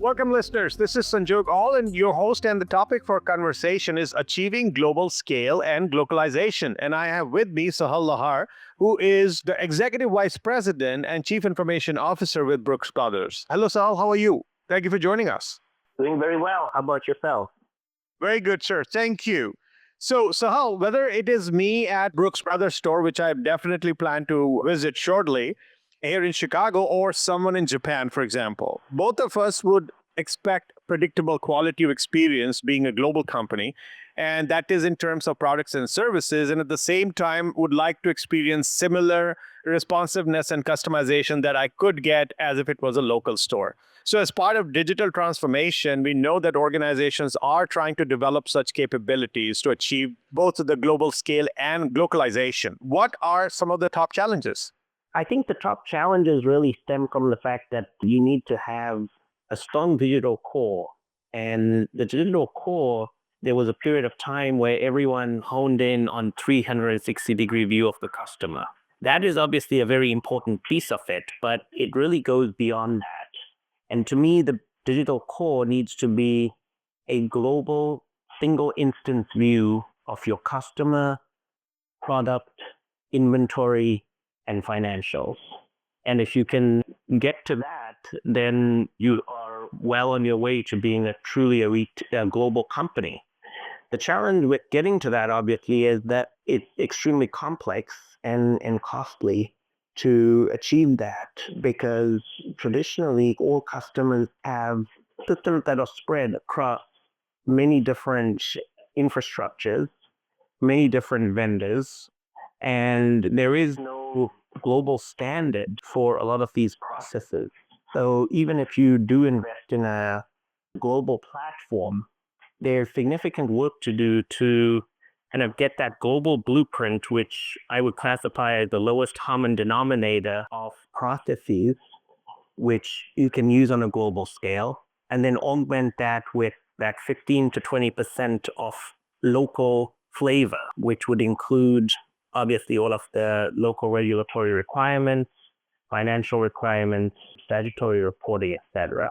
Welcome, listeners. This is Sanjog Aul, and your host, and the topic for conversation is achieving global scale and glocalization. And I have with me Sahal Lahar, who is the Executive Vice President and Chief Information Officer with Brooks Brothers. Hello, Sahal. How are you? Thank you for joining us. Doing very well. How about yourself? Very good, sir. Thank you. So, Sahal, whether it is me at Brooks Brothers store, which I definitely plan to visit shortly, here in Chicago, or someone in Japan, for example, both of us would expect predictable quality of experience being a global company. And that is in terms of products and services. And at the same time, would like to experience similar responsiveness and customization that I could get as if it was a local store. So as part of digital transformation, we know that organizations are trying to develop such capabilities to achieve both the global scale and glocalization. What are some of the top challenges? I think the top challenges really stem from the fact that you need to have a strong digital core. And the digital core, there was a period of time where everyone honed in on 360-degree view of the customer. That is obviously a very important piece of it, but it really goes beyond that. And to me, the digital core needs to be a global, single instance view of your customer, product, inventory, and financials. And if you can get to that, then you are well on your way to being a truly a global company. The challenge with getting to that, obviously, is that it's extremely complex and costly to achieve that, because traditionally all customers have systems that are spread across many different infrastructures, many different vendors, and there is no global standard for a lot of these processes. So even if you do invest in a global platform, there's significant work to do to kind of get that global blueprint, which I would classify as the lowest common denominator of processes, which you can use on a global scale, and then augment that with that 15 to 20% of local flavor, which would include obviously all of the local regulatory requirements, financial requirements, statutory reporting, etc.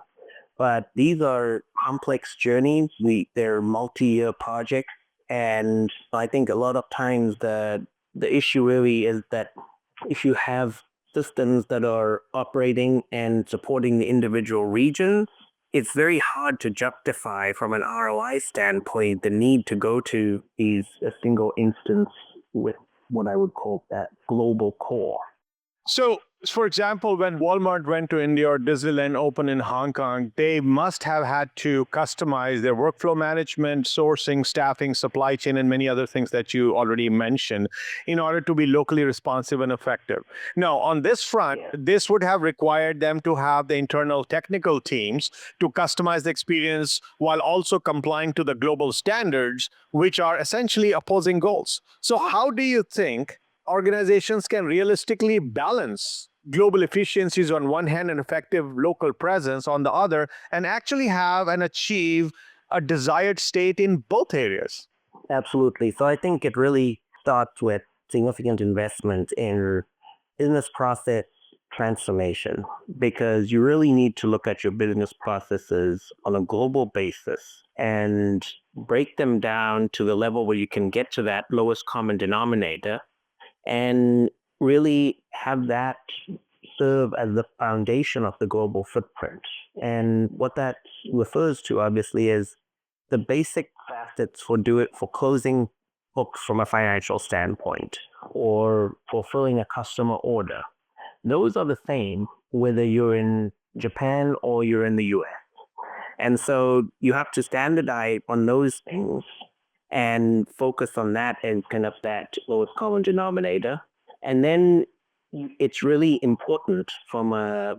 But these are complex journeys. They're multi-year projects. And I think a lot of times the issue really is that if you have systems that are operating and supporting the individual regions, it's very hard to justify from an ROI standpoint the need to go to a single instance with what I would call that global core. So, for example, when Walmart went to India or Disneyland opened in Hong Kong, they must have had to customize their workflow management, sourcing, staffing, supply chain, and many other things that you already mentioned in order to be locally responsive and effective. Now, on this front, this would have required them to have the internal technical teams to customize the experience while also complying to the global standards, which are essentially opposing goals. So how do you think organizations can realistically balance global efficiencies on one hand and effective local presence on the other, and actually have and achieve a desired state in both areas? Absolutely. So I think it really starts with significant investment in business process transformation, because you really need to look at your business processes on a global basis and break them down to the level where you can get to that lowest common denominator and really have that serve as the foundation of the global footprint. And what that refers to, obviously, is the basic facets for closing books from a financial standpoint or fulfilling a customer order. Those are the same whether you're in Japan or you're in the US. And so you have to standardize on those things and focus on that and kind of that lowest common denominator. And then it's really important from a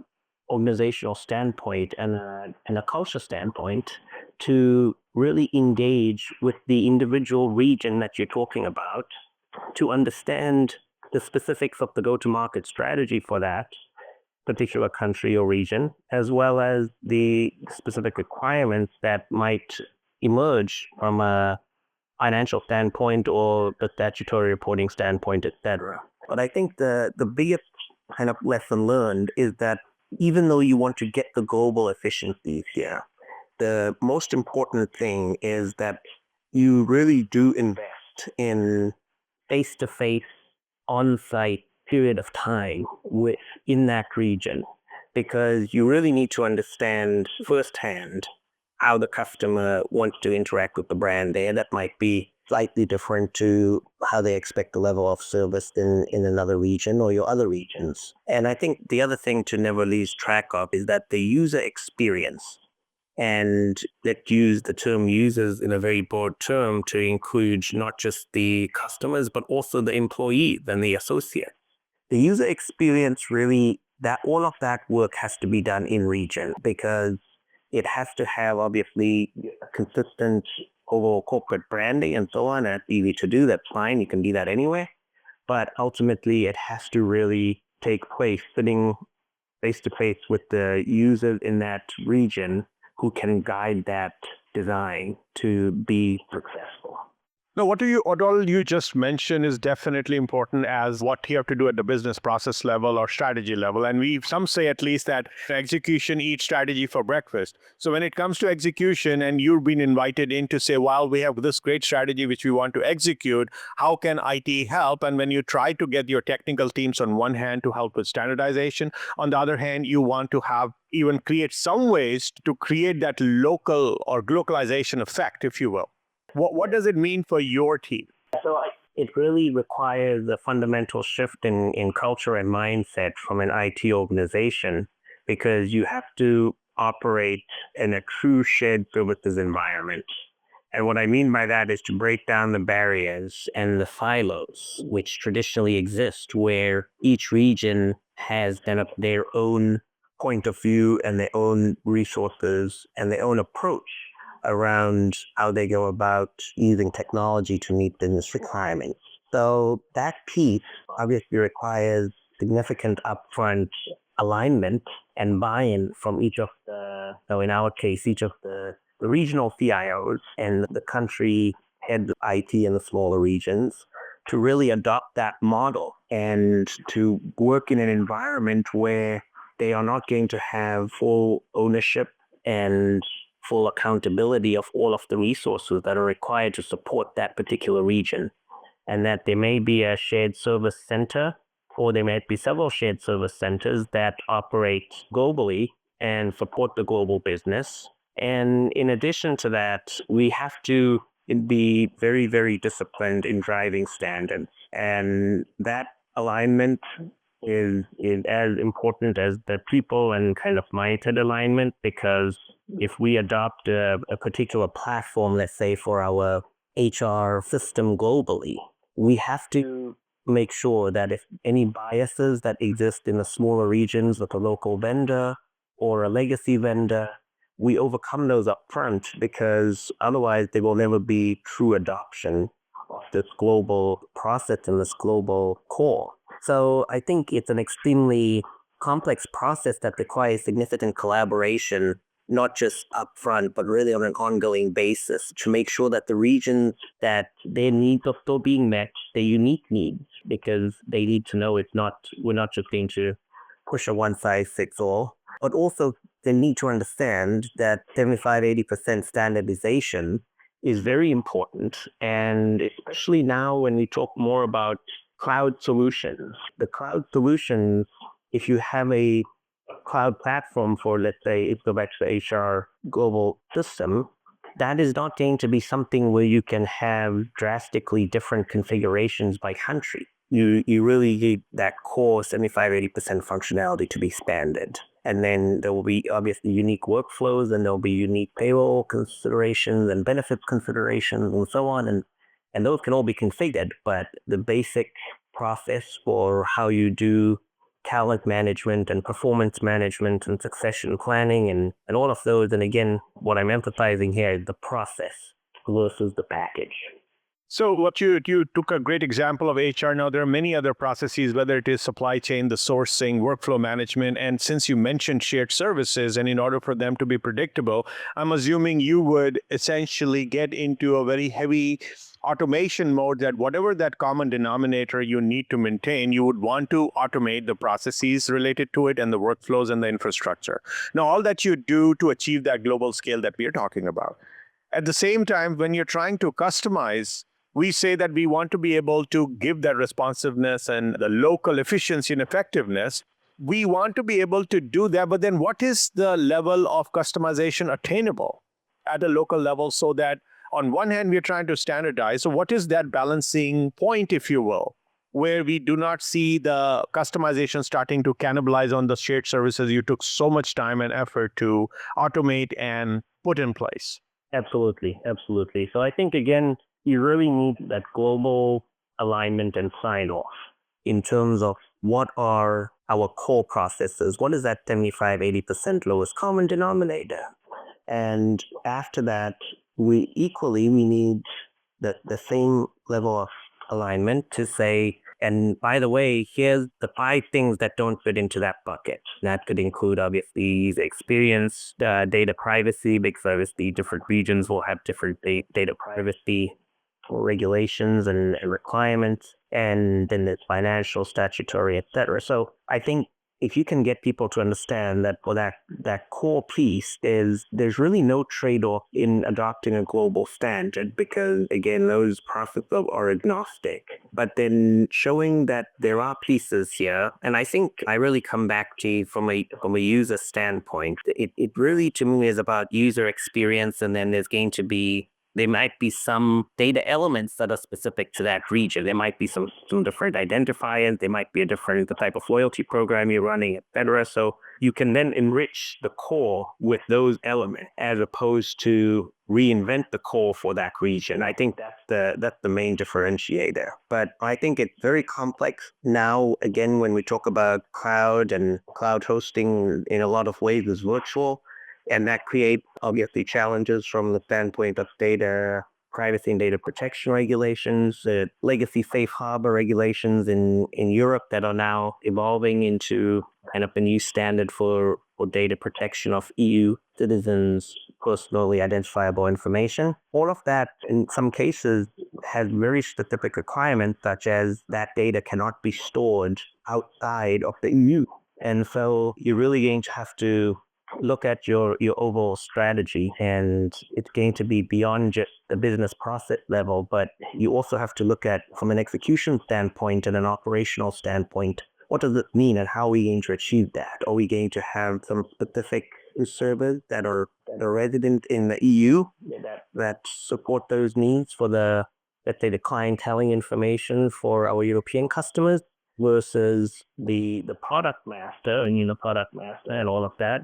organizational standpoint and a culture standpoint to really engage with the individual region that you're talking about to understand the specifics of the go-to-market strategy for that particular country or region, as well as the specific requirements that might emerge from a financial standpoint or the statutory reporting standpoint, etc. But I think the biggest kind of lesson learned is that even though you want to get the global efficiencies here, the most important thing is that you really do invest in face-to-face, on-site period of time in that region, because you really need to understand firsthand how the customer wants to interact with the brand there. That might be slightly different to how they expect the level of service in another region or your other regions. And I think the other thing to never lose track of is that the user experience, and let's use the term users in a very broad term to include not just the customers, but also the employees and the associates. The user experience really, that all of that work has to be done in region, because it has to have obviously a consistent overall corporate branding and so on. That's easy to do. That's fine. You can do that anywhere. But ultimately, it has to really take place sitting face to face with the users in that region who can guide that design to be successful. No, what all you just mentioned is definitely important as what you have to do at the business process level or strategy level. And some say at least that execution eats strategy for breakfast. So when it comes to execution and you've been invited in to say, well, we have this great strategy which we want to execute, how can IT help? And when you try to get your technical teams on one hand to help with standardization, on the other hand, you want to have even create some ways to create that local or glocalization effect, if you will. What does it mean for your team? So it really requires a fundamental shift in culture and mindset from an IT organization, because you have to operate in a true shared services environment. And what I mean by that is to break down the barriers and the silos which traditionally exist, where each region has their own point of view and their own resources and their own approach around how they go about using technology to meet business requirements. So that piece obviously requires significant upfront alignment and buy-in from each of in our case, each of the regional CIOs and the country head IT in the smaller regions, to really adopt that model and to work in an environment where they are not going to have full ownership and full accountability of all of the resources that are required to support that particular region. And that there may be a shared service center, or there might be several shared service centers that operate globally and support the global business. And in addition to that, we have to be very, very disciplined in driving standards. And that alignment is as important as the people and kind of mindset alignment, because if we adopt a particular platform, let's say for our HR system globally, we have to make sure that if any biases that exist in the smaller regions with a local vendor or a legacy vendor, we overcome those up front, because otherwise there will never be true adoption of this global process and this global core. So I think it's an extremely complex process that requires significant collaboration, not just upfront, but really on an ongoing basis, to make sure that the regions, that their needs are still being met, their unique needs, because they need to know we're not just going to push a one-size-fits-all, but also they need to understand that 75-80% standardization is very important. And especially now when we talk more about cloud solutions, the cloud solutions, if you have a cloud platform for, let's say, if you go back to the HR global system, that is not going to be something where you can have drastically different configurations by country. You really need that core 75-80% functionality to be expanded. And then there will be obviously unique workflows, and there'll be unique payroll considerations and benefits considerations and so on. And those can all be configured, but the basic process for how you do talent management and performance management and succession planning and all of those. And again, what I'm emphasizing here is the process versus the package. So what you took a great example of HR. Now there are many other processes, whether it is supply chain, the sourcing, workflow management, and since you mentioned shared services, and in order for them to be predictable, I'm assuming you would essentially get into a very heavy automation mode that whatever that common denominator you need to maintain, you would want to automate the processes related to it and the workflows and the infrastructure. Now, all that you do to achieve that global scale that we are talking about. At the same time, when you're trying to customize, we say that we want to be able to give that responsiveness and the local efficiency and effectiveness. We want to be able to do that, but then what is the level of customization attainable at a local level so that on one hand, we're trying to standardize. So what is that balancing point, if you will, where we do not see the customization starting to cannibalize on the shared services you took so much time and effort to automate and put in place? Absolutely, absolutely. So I think, again, you really need that global alignment and sign off in terms of what are our core processes. What is that 75-80% lowest common denominator? And after that, we need the same level of alignment to say, and by the way, here's the 5 things that don't fit into that bucket. That could include, obviously, the experience, data privacy, because the different regions will have different data privacy regulations and requirements, and then there's financial, statutory, etc. So I think if you can get people to understand that for that core piece there's really no trade-off in adopting a global standard, because again, those processes are agnostic, but then showing that there are pieces here. And I think I really come back to, from a user standpoint, it really to me is about user experience, and then there might be some data elements that are specific to that region. There might be some different identifiers. There might be the type of loyalty program you're running, etc. So you can then enrich the core with those elements as opposed to reinvent the core for that region. I think that's the main differentiator. But I think it's very complex now. Again, when we talk about cloud and cloud hosting, in a lot of ways is virtual. And that creates, obviously, challenges from the standpoint of data privacy and data protection regulations, legacy safe harbor regulations in Europe that are now evolving into kind of a new standard for data protection of EU citizens' personally identifiable information. All of that, in some cases, has very specific requirements, such as that data cannot be stored outside of the EU. And so you're really going to have to look at your overall strategy, and it's going to be beyond just the business process level, but you also have to look at, from an execution standpoint and an operational standpoint, what does it mean and how are we going to achieve that? Are we going to have some specific servers that are resident in the EU that support those needs for let's say the clienteling information for our European customers, versus the product master and all of that,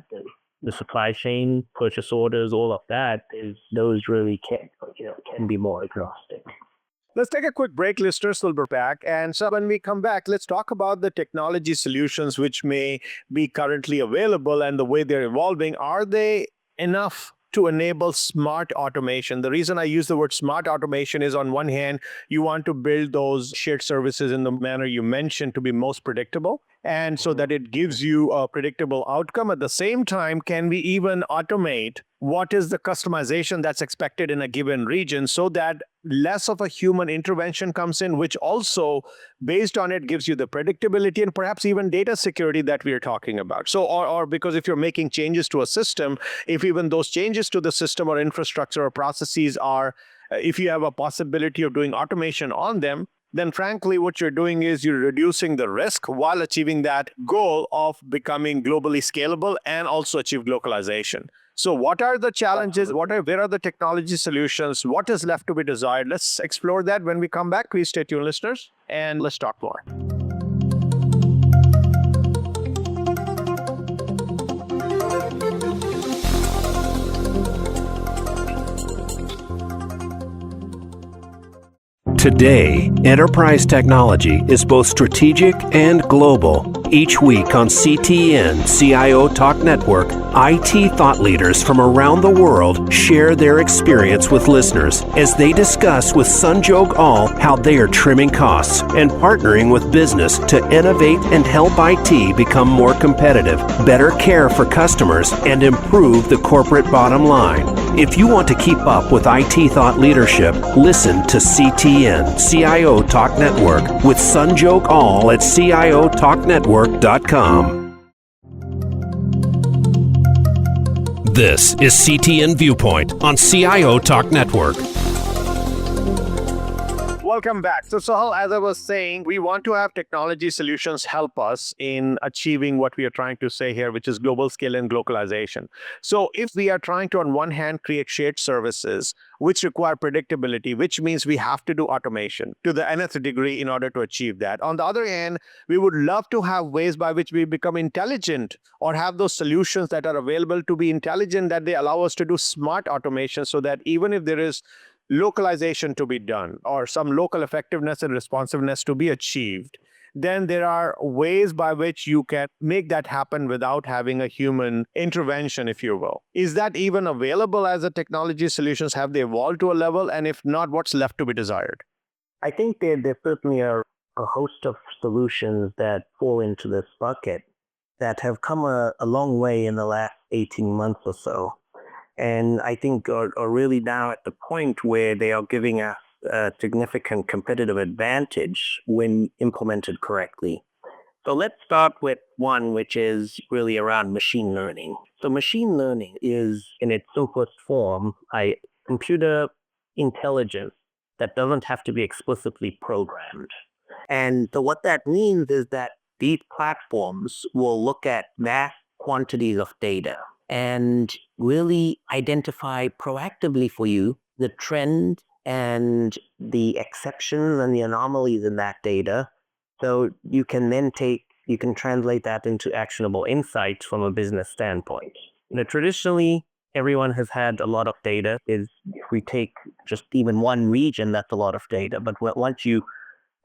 the supply chain, purchase orders, all of that, those really can be more agnostic. Let's take a quick break, listeners. We'll be back. And so when we come back, let's talk about the technology solutions which may be currently available and the way they're evolving. Are they enough to enable smart automation? The reason I use the word smart automation is, on one hand, you want to build those shared services in the manner you mentioned to be most predictable, and so that it gives you a predictable outcome. At the same time, can we even automate what is the customization that's expected in a given region, so that less of a human intervention comes in, which also, based on it, gives you the predictability and perhaps even data security that we are talking about. So, or because if you're making changes to a system, if even those changes to the system or infrastructure or processes are, if you have a possibility of doing automation on them, then frankly, what you're doing is you're reducing the risk while achieving that goal of becoming globally scalable and also achieve glocalization. So what are the challenges? Where are the technology solutions? What is left to be desired? Let's explore that when we come back. Please stay tuned, listeners, and let's talk more. Today, enterprise technology is both strategic and global. Each week on CTN CIO Talk Network, IT thought leaders from around the world share their experience with listeners as they discuss with Sanjog Aul how they are trimming costs and partnering with business to innovate and help IT become more competitive, better care for customers, and improve the corporate bottom line. If you want to keep up with IT thought leadership, listen to CTN, CIO Talk Network, with Sanjog Aul at CIOTalkNetwork.com. This is CTN Viewpoint on CIO Talk Network. Welcome back. So, Sahal, as I was saying, we want to have technology solutions help us in achieving what we are trying to say here, which is global scale and glocalization. So, if we are trying to, on one hand, create shared services which require predictability, which means we have to do automation to the nth degree in order to achieve that. On the other hand, we would love to have ways by which we become intelligent or have those solutions that are available to be intelligent, that they allow us to do smart automation so that even if there is localization to be done or some local effectiveness and responsiveness to be achieved, then there are ways by which you can make that happen without having a human intervention, if you will. Is that even available as a technology solutions? Have they evolved to a level? And if not, what's left to be desired? I think there certainly are a host of solutions that fall into this bucket that have come a long way in the last 18 months or so. And I think are really now at the point where they are giving us a significant competitive advantage when implemented correctly. So let's start with one which is really around machine learning. So machine learning is, in its simplest form, a computer intelligence that doesn't have to be explicitly programmed. And so what that means is that these platforms will look at vast quantities of data and really identify proactively for you the trend and the exceptions and the anomalies in that data. So you can translate that into actionable insights from a business standpoint. Traditionally, everyone has had a lot of data. If we take just even one region, that's a lot of data. But once you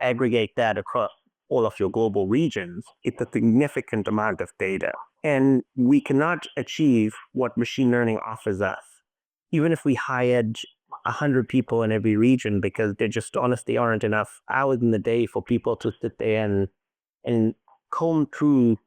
aggregate that across all of your global regions, it's a significant amount of data. And we cannot achieve what machine learning offers us, even if we hired 100 people in every region, because there just honestly aren't enough hours in the day for people to sit there and comb through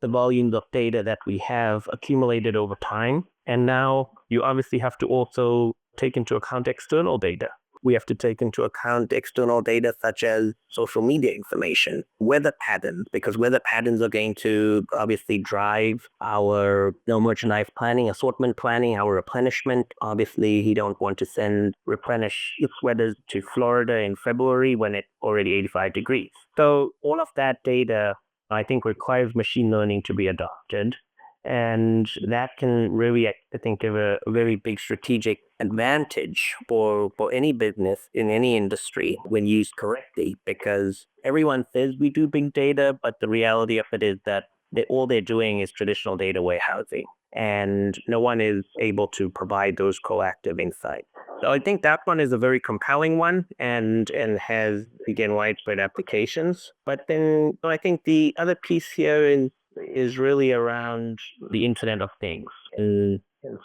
the volumes of data that we have accumulated over time. And now you obviously have to also take into account external data. We have to take into account external data such as social media information, weather patterns, because weather patterns are going to obviously drive our merchandise planning, assortment planning, our replenishment. Obviously, you don't want to send replenish sweaters to Florida in February when it's already 85 degrees. So all of that data, I think, requires machine learning to be adopted. And that can really, I think, give a very big strategic advantage for any business in any industry when used correctly, because everyone says we do big data, but the reality of it is that all they're doing is traditional data warehousing, and no one is able to provide those proactive insights. So I think that one is a very compelling one and has, again, widespread applications. But then I think the other piece here is really around the Internet of Things and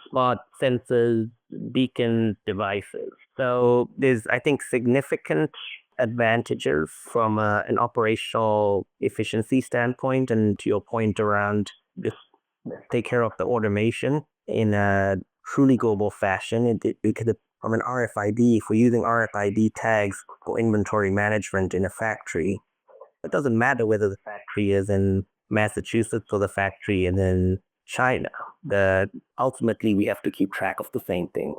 smart sensors, beacon devices. So there's, I think, significant advantages from an operational efficiency standpoint, and to your point around just take care of the automation in a truly global fashion. Because from an RFID, if we're using RFID tags for inventory management in a factory, it doesn't matter whether the factory is in Massachusetts or the factory in China. Ultimately, we have to keep track of the same things.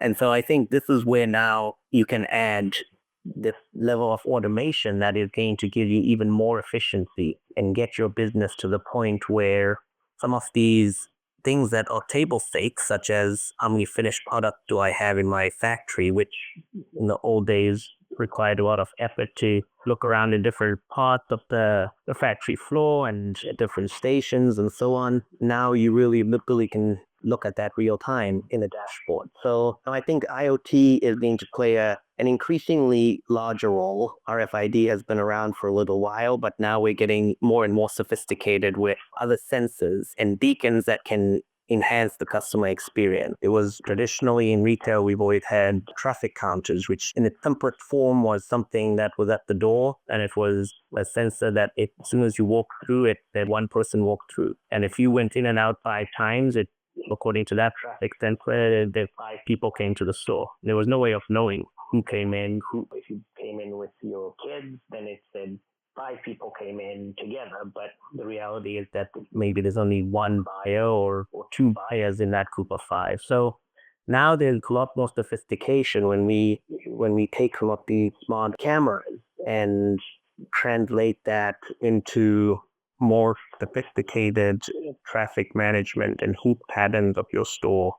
And so I think this is where now you can add this level of automation that is going to give you even more efficiency and get your business to the point where some of these things that are table stakes, such as how many finished product do I have in my factory, which in the old days required a lot of effort to look around in different parts of the factory floor and at different stations and so on. Now you really can look at that real time in the dashboard. So I think IoT is going to play an increasingly larger role. RFID has been around for a little while, but now we're getting more and more sophisticated with other sensors and beacons that can enhance the customer experience. It was traditionally in retail, we've always had traffic counters, which in its simplest form was something that was at the door, and it was a sensor that as soon as you walked through it, that one person walked through. And if you went in and out 5 times, it according to that traffic sensor, the 5 people came to the store. There was no way of knowing who came in. If you came in with your kids, then it said 5 people came in together, but the reality is that maybe there's only one buyer or 2 buyers in that group of 5. So now there's a lot more sophistication when we take some of the smart cameras and translate that into more sophisticated traffic management and route patterns of your store.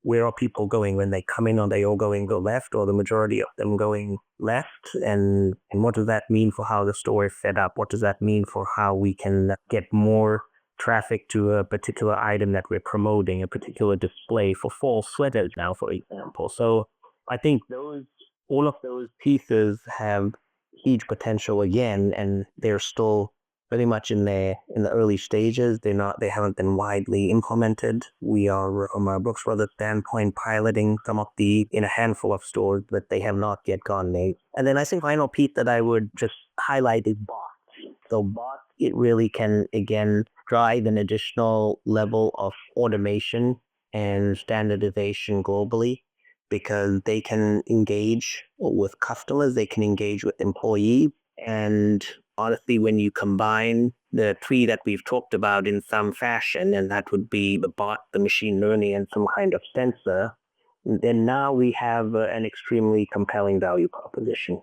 Where are people going when they come in? Are they all going go left, or the majority of them going left? And what does that mean for how the store is set up? What does that mean for how we can get more traffic to a particular item that we're promoting, a particular display for fall sweaters now, for example? So I think all of those pieces have huge potential again, and they're still very much in the early stages. They haven't been widely implemented. We are, from a Brooks Brothers standpoint, piloting some of in a handful of stores, but they have not yet gone native. And then I think final piece that I would just highlight is bots. So bots, it really can again drive an additional level of automation and standardization globally, because they can engage with customers, they can engage with employees, and honestly, when you combine the 3 that we've talked about in some fashion, and that would be the bot, the machine learning, and some kind of sensor, then now we have an extremely compelling value proposition.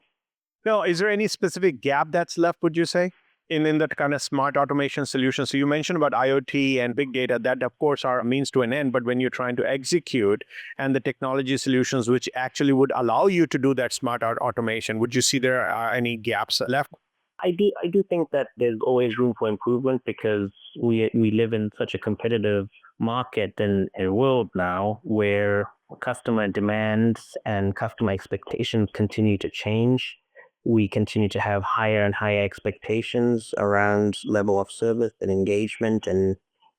Now, is there any specific gap that's left, would you say, in that kind of smart automation solution? So you mentioned about IoT and big data, that of course are a means to an end, but when you're trying to execute and the technology solutions which actually would allow you to do that smart automation, would you see there are any gaps left? I do think that there's always room for improvement, because we live in such a competitive market and a world now where customer demands and customer expectations continue to change. We continue to have higher and higher expectations around level of service and engagement and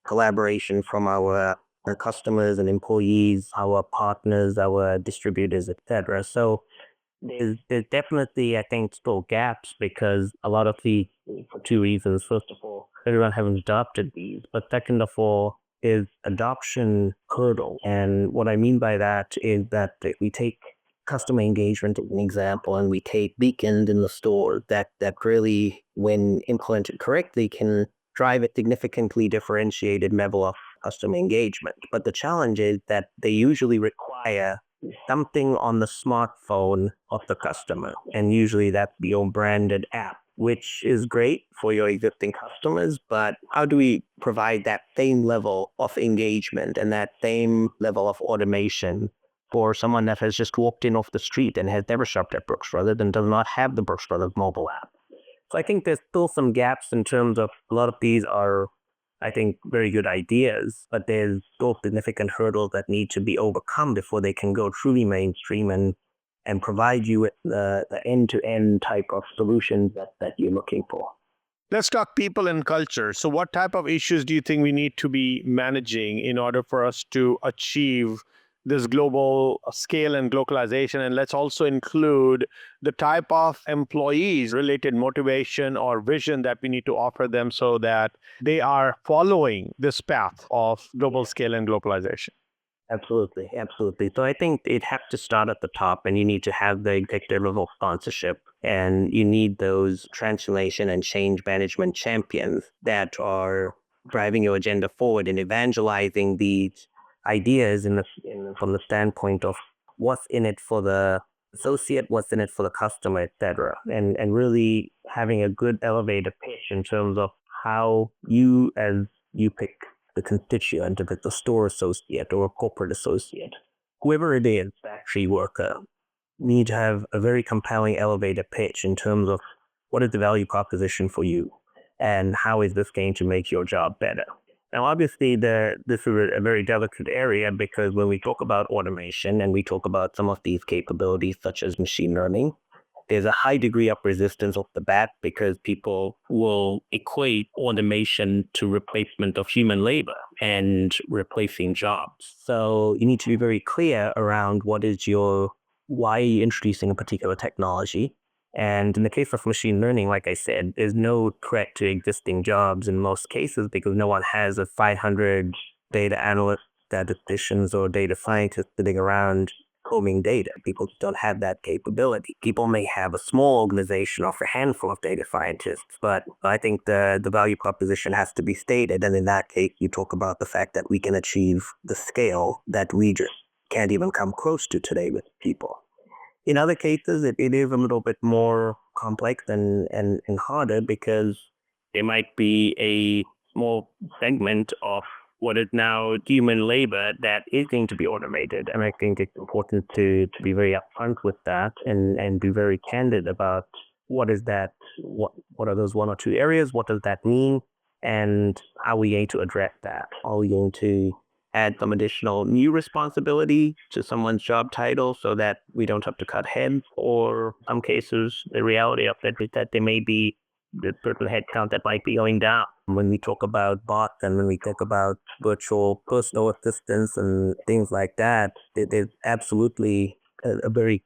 collaboration from our customers and employees, our partners, our distributors, etc. So there's definitely, I think, still gaps, because a lot of for 2 reasons. First of all, everyone hasn't adopted these, but second of all, is adoption hurdle. And what I mean by that is that if we take customer engagement as an example, and we take beacons in the store that really, when implemented correctly, can drive a significantly differentiated level of customer engagement. But the challenge is that they usually require something on the smartphone of the customer, and usually that's your branded app, which is great for your existing customers, but how do we provide that same level of engagement and that same level of automation for someone that has just walked in off the street and has never shopped at Brooks Brothers and does not have the Brooks Brothers mobile app? So I think there's still some gaps in terms of, a lot of these are, I think, very good ideas, but there's still significant hurdles that need to be overcome before they can go truly mainstream and provide you with the end-to-end type of solutions that you're looking for. Let's talk people and culture. So what type of issues do you think we need to be managing in order for us to achieve this global scale and glocalization? And let's also include the type of employees related motivation or vision that we need to offer them so that they are following this path of global scale and glocalization. Absolutely. So I think it has to start at the top, and you need to have the executive level sponsorship, and you need those transformation and change management champions that are driving your agenda forward and evangelizing these ideas from the standpoint of what's in it for the associate, what's in it for the customer, etc. And really having a good elevator pitch in terms of how you pick the constituent, if it's a store associate or a corporate associate, whoever it is, factory worker, need to have a very compelling elevator pitch in terms of what is the value proposition for you and how is this going to make your job better. Now, obviously, this is a very delicate area, because when we talk about automation and we talk about some of these capabilities, such as machine learning, there's a high degree of resistance off the bat, because people will equate automation to replacement of human labor and replacing jobs. So you need to be very clear around why are you introducing a particular technology. And in the case of machine learning, like I said, there's no threat to existing jobs in most cases, because no one has a 500 data analyst statisticians or data scientists sitting around combing data. People don't have that capability. People may have a small organization of a handful of data scientists, but I think the value proposition has to be stated. And in that case, you talk about the fact that we can achieve the scale that we just can't even come close to today with people. In other cases, it is a little bit more complex and harder because there might be a small segment of what is now human labor that is going to be automated. And I think it's important to be very upfront with that and be very candid about what is that, what are those one or two areas, what does that mean, and how are we going to address that? Are we going to add some additional new responsibility to someone's job title so that we don't have to cut heads? Or in some cases, the reality of that is that there may be the total headcount that might be going down. When we talk about bots and when we talk about virtual personal assistants and things like that, there's absolutely a very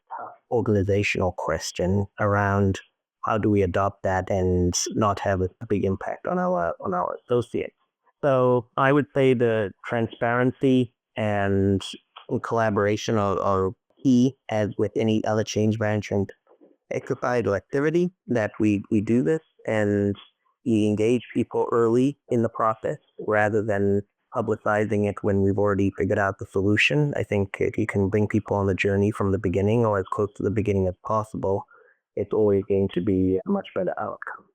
organizational question around how do we adopt that and not have a big impact on our associates. So I would say the transparency and collaboration are key, as with any other change management exercise or activity, that we do this and we engage people early in the process rather than publicizing it when we've already figured out the solution. I think if you can bring people on the journey from the beginning or as close to the beginning as possible, it's always going to be a much better outcome.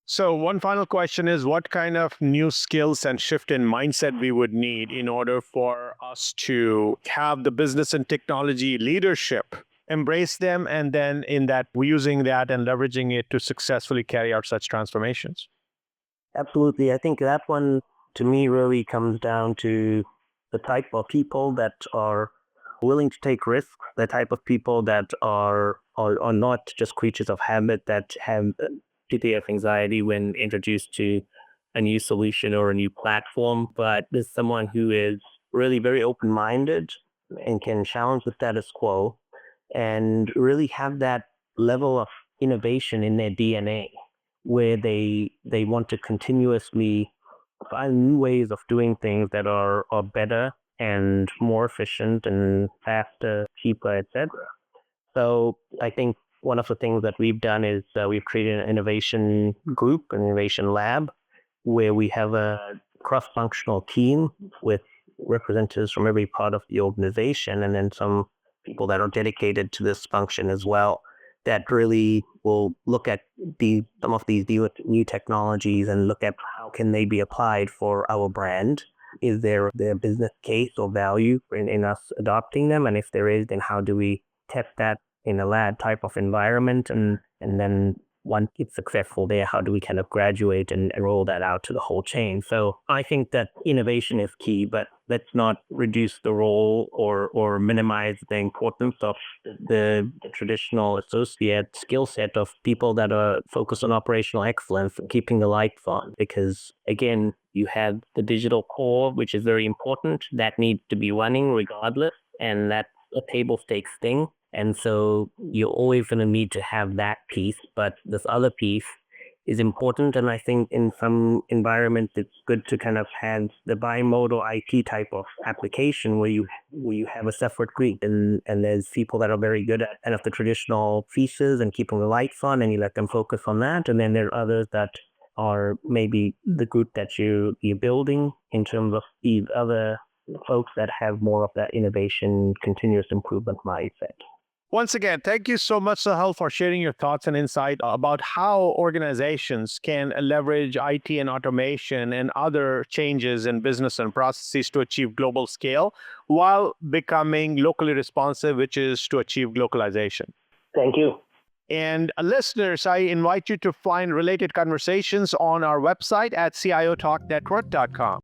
So one final question is, what kind of new skills and shift in mindset we would need in order for us to have the business and technology leadership, embrace them, and then in that, using that and leveraging it to successfully carry out such transformations? Absolutely. I think that one, to me, really comes down to the type of people that are willing to take risks, the type of people that are not just creatures of habit, that have of anxiety when introduced to a new solution or a new platform, but there's someone who is really very open-minded and can challenge the status quo and really have that level of innovation in their DNA, where they want to continuously find new ways of doing things that are better and more efficient and faster, cheaper, etc. So I think one of the things that we've done is we've created an innovation group, an innovation lab, where we have a cross-functional team with representatives from every part of the organization, and then some people that are dedicated to this function as well, that really will look at some of these new technologies and look at how can they be applied for our brand. Is there a business case or value in us adopting them? And if there is, then how do we test that in a lab type of environment, and then once it's successful there, how do we kind of graduate and roll that out to the whole chain? So I think that innovation is key, but let's not reduce the role or minimize the importance of the traditional associate skill set of people that are focused on operational excellence and keeping the lights on. Because again, you have the digital core, which is very important, that needs to be running regardless, and that's a table stakes thing. And so you're always going to need to have that piece, but this other piece is important. And I think in some environments, it's good to kind of have the bimodal IT type of application where you have a separate group and there's people that are very good at kind of the traditional pieces and keeping the lights on, and you let them focus on that. And then there are others that are maybe the group that you're building in terms of these other folks that have more of that innovation, continuous improvement mindset. Once again, thank you so much, Sahal, for sharing your thoughts and insight about how organizations can leverage IT and automation and other changes in business and processes to achieve global scale while becoming locally responsive, which is to achieve glocalization. Thank you. And listeners, I invite you to find related conversations on our website at ciotalknetwork.com.